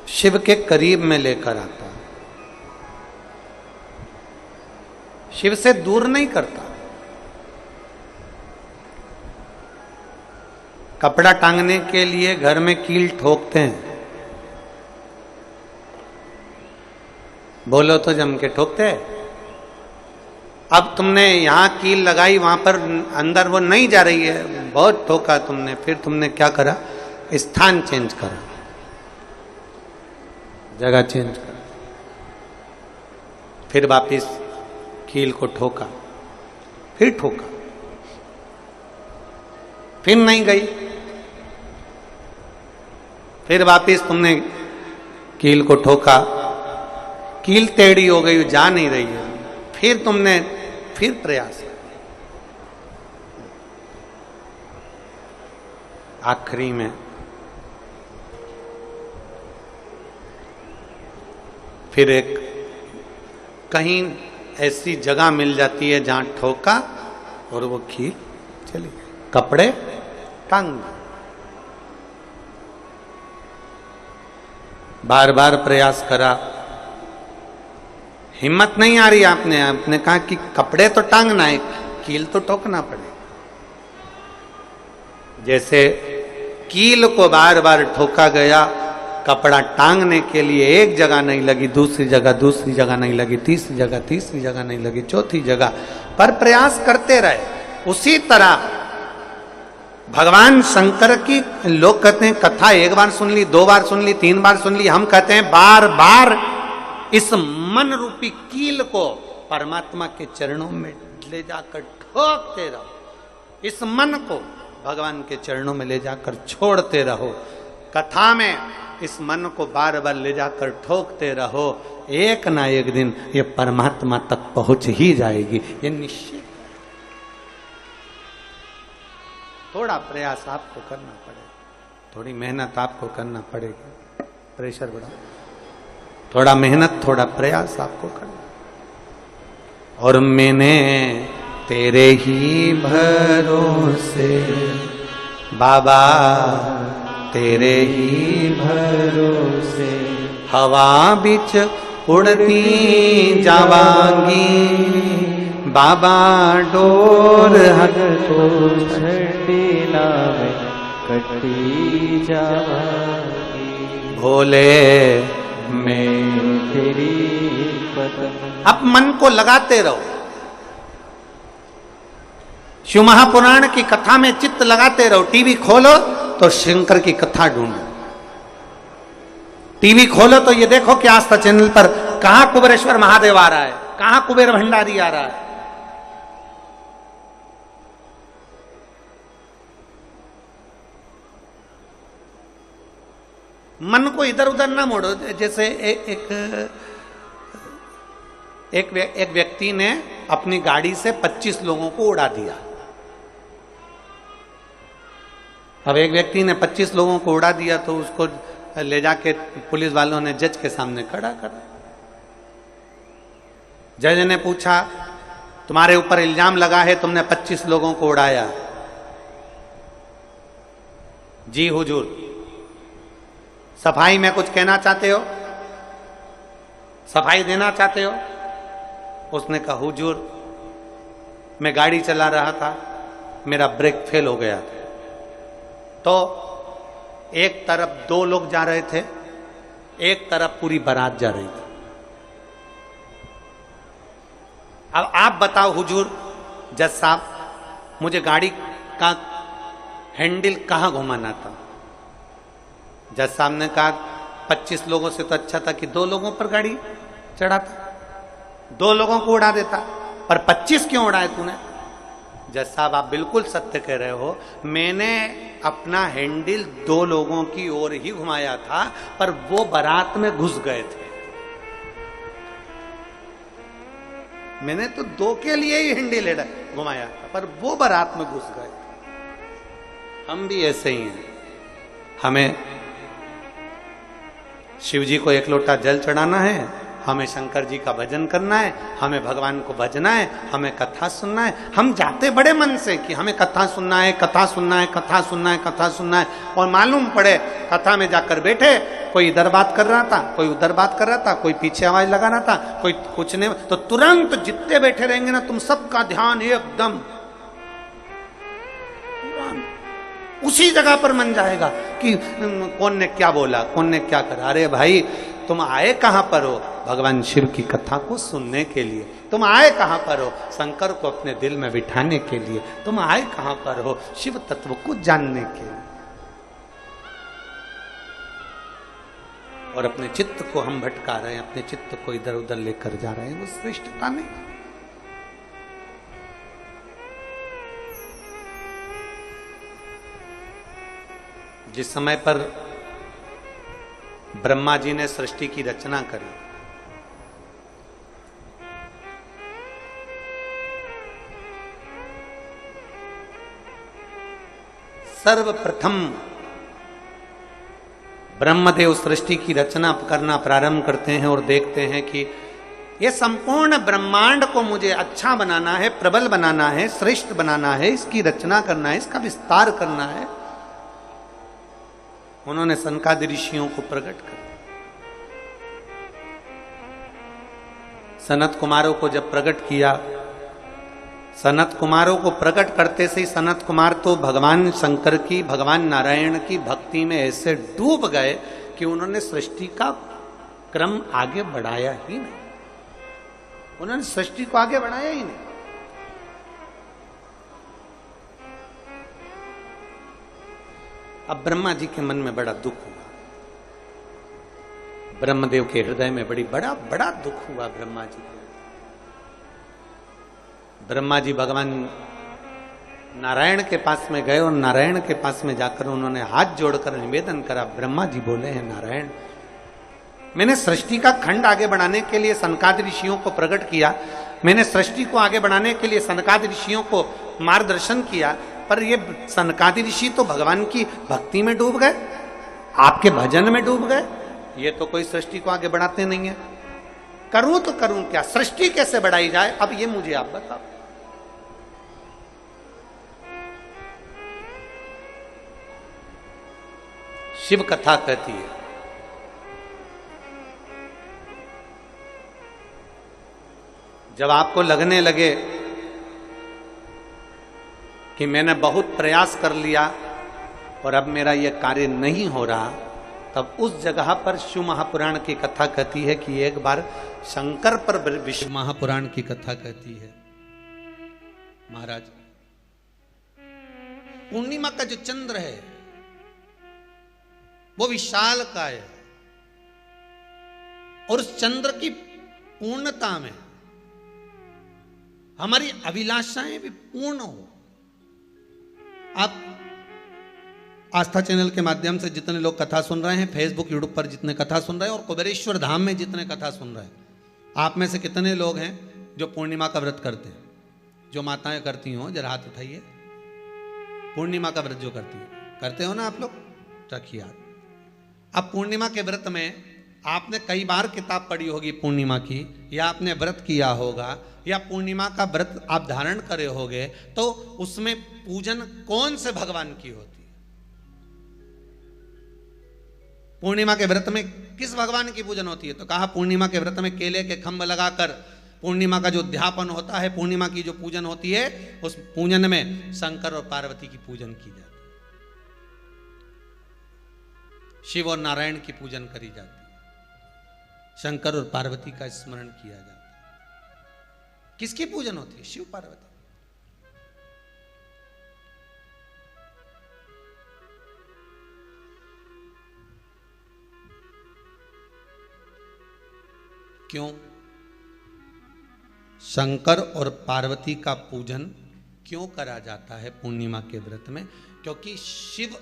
शिव के करीब में लेकर आता, शिव से दूर नहीं करता। कपड़ा टांगने के लिए घर में कील ठोकते हैं, बोलो तो जम के ठोकते हैं। अब तुमने यहां कील लगाई, वहां पर अंदर वो नहीं जा रही है, बहुत ठोका तुमने, फिर तुमने क्या करा, स्थान चेंज करा, जगह चेंज करा, फिर वापिस कील को ठोका, फिर ठोका, फिर नहीं गई, फिर वापिस तुमने कील को ठोका, कील टेढ़ी हो गई, जा नहीं रही है, फिर तुमने फिर प्रयास, आखिरी में फिर एक कहीं ऐसी जगह मिल जाती है जहां ठोका और वो कील चली गई, कपड़े टांग, बार बार प्रयास करा, हिम्मत नहीं आ रही। आपने कहा कि कपड़े तो टांगना है, कील तो ठोकना पड़ेगा। जैसे कील को बार बार ठोका गया, कपड़ा टांगने के लिए एक जगह नहीं लगी, दूसरी जगह नहीं लगी, तीसरी जगह नहीं लगी, चौथी जगह पर प्रयास करते रहे। उसी तरह भगवान शंकर की, लोग कहते हैं कथा एक बार सुन ली, 2 बार सुन ली, 3 बार सुन ली, हम कहते हैं बार बार इस मन रूपी कील को परमात्मा के चरणों में ले जाकर ठोकते रहो, इस मन को भगवान के चरणों में ले जाकर छोड़ते रहो। कथा में इस मन को बार बार ले जाकर ठोकते रहो, एक ना एक दिन ये परमात्मा तक पहुंच ही जाएगी, ये निश्चित। थोड़ा प्रयास आपको करना पड़ेगा, थोड़ी मेहनत आपको करना पड़ेगी, प्रेशर बढ़ा, थोड़ा मेहनत, थोड़ा प्रयास आपको करना। और मैंने तेरे ही भरोसे बाबा, तेरे ही भरोसे हवा बिच उड़ती जावांगी, बाबा डोर हट तो छड़ी नावे कटी जावांगी, भोले मैं तेरी पत्नी। अब मन को लगाते रहो, शिव महापुराण की कथा में चित्त लगाते रहो। टीवी खोलो तो शंकर की कथा ढूंढो, टीवी खोलो तो ये देखो कि आस्था चैनल पर कहां कुबेरेश्वर महादेव आ रहा है, कहां कुबेर भंडारी आ रहा है। मन को इधर उधर ना मोड़ो। जैसे एक व्यक्ति ने अपनी गाड़ी से 25 लोगों को उड़ा दिया। अब एक व्यक्ति ने 25 लोगों को उड़ा दिया तो उसको ले जाके पुलिस वालों ने जज के सामने खड़ा करा। जज ने पूछा, तुम्हारे ऊपर इल्जाम लगा है तुमने 25 लोगों को उड़ाया। जी हुजूर, सफाई में कुछ कहना चाहते हो, सफाई देना चाहते हो? उसने कहा, हुजूर मैं गाड़ी चला रहा था, मेरा ब्रेक फेल हो गया था, तो एक तरफ 2 लोग जा रहे थे, एक तरफ पूरी बारात जा रही थी। अब आप बताओ हुजूर, जज साहब, मुझे गाड़ी का हैंडल कहां घुमाना था? जज साहब ने कहा, 25 लोगों से तो अच्छा था कि 2 लोगों पर गाड़ी चढ़ाता, 2 लोगों को उड़ा देता, पर 25 क्यों उड़ाए तूने? जज साहब, आप बिल्कुल सत्य कह रहे हो, मैंने अपना हैंडल 2 लोगों की ओर ही घुमाया था, पर वो बारात में घुस गए थे। मैंने तो 2 के लिए ही हैंडल घुमाया था, पर वो बारात में घुस गए। हम भी ऐसे ही हैं। हमें शिव जी को 1 लोटा जल चढ़ाना है, हमें शंकर जी का भजन करना है, हमें भगवान को भजना है, हमें कथा सुनना है। हम जाते बड़े मन से कि हमें कथा सुनना है, कथा सुनना है, कथा सुनना है, कथा सुनना है, और मालूम पड़े कथा में जाकर बैठे, कोई इधर बात कर रहा था, कोई उधर बात कर रहा था, कोई पीछे आवाज लगा रहा था, कोई कुछ नहीं, तो तुरंत जितने बैठे रहेंगे ना, तुम सबका ध्यान एकदम उसी जगह पर मन जाएगा कि कौन ने क्या बोला, कौन ने क्या करा। अरे भाई, तुम आए कहां पर हो? भगवान शिव की कथा को सुनने के लिए। तुम आए कहां पर हो? शंकर को अपने दिल में बिठाने के लिए। तुम आए कहां पर हो? शिव तत्व को जानने के लिए। और अपने चित्त को हम भटका रहे हैं, अपने चित्त को इधर उधर लेकर जा रहे हैं, वो श्रेष्ठता नहीं। जिस समय पर ब्रह्मा जी ने सृष्टि की रचना करी, सर्वप्रथम ब्रह्मदेव सृष्टि की रचना करना प्रारंभ करते हैं और देखते हैं कि यह संपूर्ण ब्रह्मांड को मुझे अच्छा बनाना है, प्रबल बनाना है, श्रेष्ठ बनाना है, इसकी रचना करना है, इसका विस्तार करना है। उन्होंने सनकादि ऋषियों को प्रकट कर, सनत कुमारों को जब प्रकट किया, सनत कुमारों को प्रकट करते से ही सनत कुमार तो भगवान शंकर की, भगवान नारायण की भक्ति में ऐसे डूब गए कि उन्होंने सृष्टि का क्रम आगे बढ़ाया ही नहीं। उन्होंने सृष्टि को आगे बढ़ाया ही नहीं। अब ब्रह्मा जी के मन में बड़ा दुख हुआ, ब्रह्मदेव के हृदय में बड़ा बड़ा दुख हुआ ब्रह्मा जी को। ब्रह्मा जी भगवान नारायण के पास में गए और नारायण के पास में जाकर उन्होंने हाथ जोड़कर निवेदन करा। ब्रह्मा जी बोले हैं, नारायण, मैंने सृष्टि का खंड आगे बढ़ाने के लिए सनकादि ऋषियों को प्रकट किया, मैंने सृष्टि को आगे बढ़ाने के लिए सनकादि ऋषियों को मार्गदर्शन किया, पर ये सनकादि ऋषि तो भगवान की भक्ति में डूब गए, आपके भजन में डूब गए, ये तो कोई सृष्टि को आगे बढ़ाते नहीं है। करूं तो करूं क्या? सृष्टि कैसे बढ़ाई जाए? अब ये मुझे आप बताओ। शिव कथा कहती है, जब आपको लगने लगे कि मैंने बहुत प्रयास कर लिया और अब मेरा यह कार्य नहीं हो रहा, तब उस जगह पर शिव महापुराण की कथा कहती है कि एक बार शंकर पर विष्णु महापुराण की कथा कहती है, महाराज, पूर्णिमा का जो चंद्र है वो विशाल काय है, और उस चंद्र की पूर्णता में हमारी अभिलाषाएं भी पूर्ण हो। आप आस्था चैनल के माध्यम से जितने लोग कथा सुन रहे हैं, फेसबुक यूट्यूब पर जितने कथा सुन रहे हैं, और कुबेरेश्वर धाम में जितने कथा सुन रहे हैं, आप में से कितने लोग हैं जो पूर्णिमा का व्रत करते हैं? जो माताएं करती हो जरा हाथ उठाइए। पूर्णिमा का व्रत जो करती है, करते हो ना आप लोग? रखिए हाथ। अब पूर्णिमा के व्रत में आपने कई बार किताब पढ़ी होगी पूर्णिमा की, या आपने व्रत किया होगा, या पूर्णिमा का व्रत आप धारण करे होगे, तो उसमें पूजन कौन से भगवान की होती है? पूर्णिमा के व्रत में किस भगवान की पूजन होती है? तो कहा पूर्णिमा के व्रत में केले के खंभ लगाकर पूर्णिमा का जो अध्यापन होता है, पूर्णिमा की जो पूजन होती है, उस पूजन में शंकर और पार्वती की पूजन की जाती है, शिव और नारायण की पूजन करी जाती है, शंकर और पार्वती का स्मरण किया जाता है। किसकी पूजन होती है? शिव पार्वती। क्यों शंकर और पार्वती का पूजन क्यों करा जाता है पूर्णिमा के व्रत में? क्योंकि शिव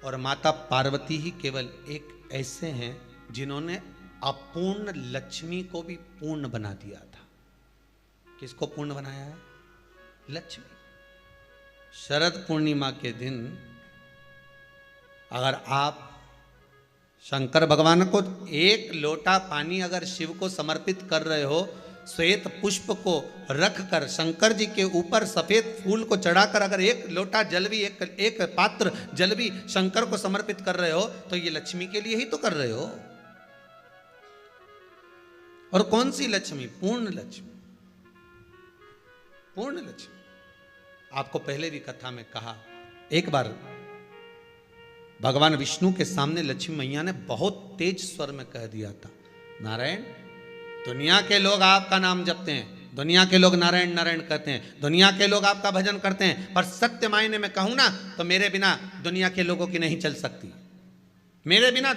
और माता पार्वती ही केवल एक ऐसे हैं जिन्होंने अपूर्ण लक्ष्मी को भी पूर्ण बना दिया था। किसको पूर्ण बनाया है? लक्ष्मी। शरद पूर्णिमा के दिन अगर आप शंकर भगवान को एक लोटा पानी अगर शिव को समर्पित कर रहे हो, श्वेत पुष्प को रख कर शंकर जी के ऊपर सफेद फूल को चढ़ाकर अगर एक लोटा जल भी एक पात्र जल भी शंकर को समर्पित कर रहे हो, तो ये लक्ष्मी के लिए ही तो कर रहे हो। और कौन सी लक्ष्मी? पूर्ण लक्ष्मी, पूर्ण लक्ष्मी। आपको पहले भी कथा में कहा, एक बार भगवान विष्णु के सामने लक्ष्मी मैया ने बहुत तेज स्वर में कह दिया था, नारायण, दुनिया के लोग आपका नाम जपते हैं, दुनिया के लोग नारायण नारायण कहते हैं, दुनिया के लोग आपका भजन करते हैं, पर सत्य मायने में कहूं ना तो मेरे बिना दुनिया के लोगों की नहीं चल सकती, मेरे बिना